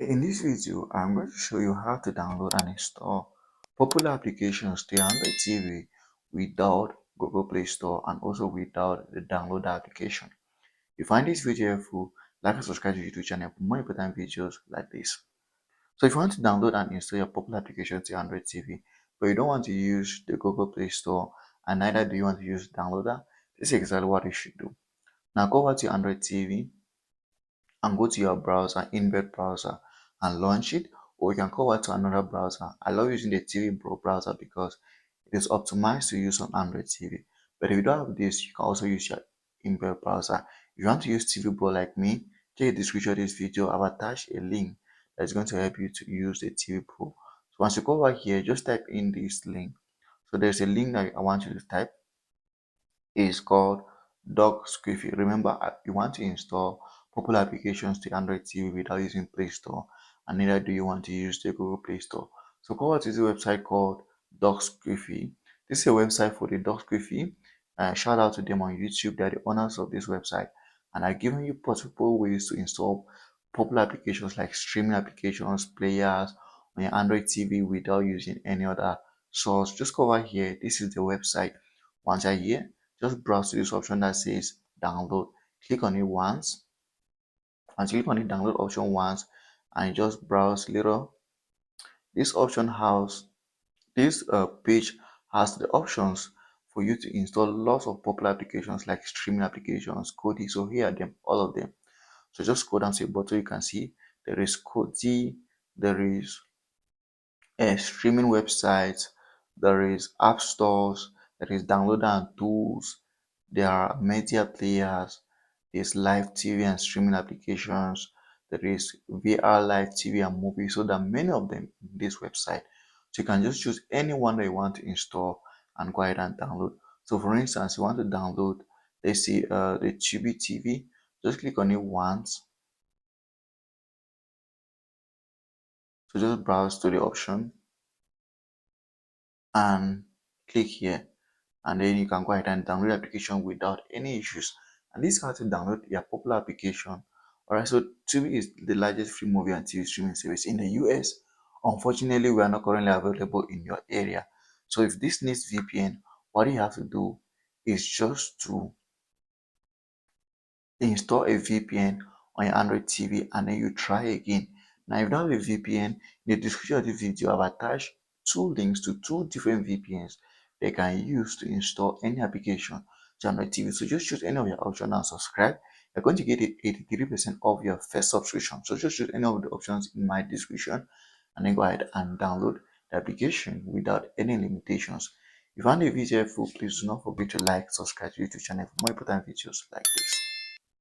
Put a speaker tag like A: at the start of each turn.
A: In this video, I'm going to show you how to download and install popular applications to your Android TV without Google Play Store and also without the download application. If you find this video helpful, like and subscribe to the YouTube channel for more important videos like this. So if you want to download and install your popular applications to your Android TV, but you don't want to use the Google Play Store and neither do you want to use downloader, this is exactly what you should do. Now go over to your Android TV and go to your browser, inbuilt browser, and launch it, or you can go over to another browser. I love using the TV Pro browser because it is optimized to use on Android TV. But if you don't have this, you can also use your inbuilt browser. If you want to use TV Pro like me, check the description of this video. I've attached a link that's going to help you to use the TV Pro. So once you go over here, just type in this link. So there's a link that I want you to type. It's called Dock Squiffy. Remember, you want to install popular applications to Android TV without using Play Store, and neither do you want to use the Google Play Store. So go over to the website called Dock Squiffy. This is a website for the Dock Squiffy. Shout out to them on YouTube. They're the owners of this website, and I've given you possible ways to install popular applications like streaming applications, players on your Android TV without using any other source. Just go over here. This is the website. Once you're here, just browse to this option that says download. Click on it once, and click on the download option once, and just browse little. This option has this page has the options for you to install lots of popular applications like streaming applications, Kodi. So here are them, all of them. So just go down to the bottom, you can see there is Kodi, there is streaming websites, there is app stores, there is downloader and tools, there are media players, there's live TV and streaming applications, there is VR live TV and movies. So there are many of them in this website. So you can just choose any one that you want to install and go ahead and download. So for instance, you want to download, let's see, the Tubi TV. Just click on it once. So just browse to the option and click here, and then you can go ahead and download the application without any issues. And this is how to download your popular application. Alright, so Tubi is the largest free movie and TV streaming service in the US. Unfortunately, we are not currently available in your area. So if this needs VPN, what you have to do is just to install a VPN on your Android TV and then you try again. Now, if you don't have a VPN, in the description of the video, I've attached two links to two different VPNs they can use to install any application to Android TV. So just choose any of your options and subscribe. You're going to get 83% off your first subscription. So just choose any of the options in my description and then go ahead and download the application without any limitations. If you found the video helpful, please do not forget to like, subscribe to the YouTube channel for more important videos like this.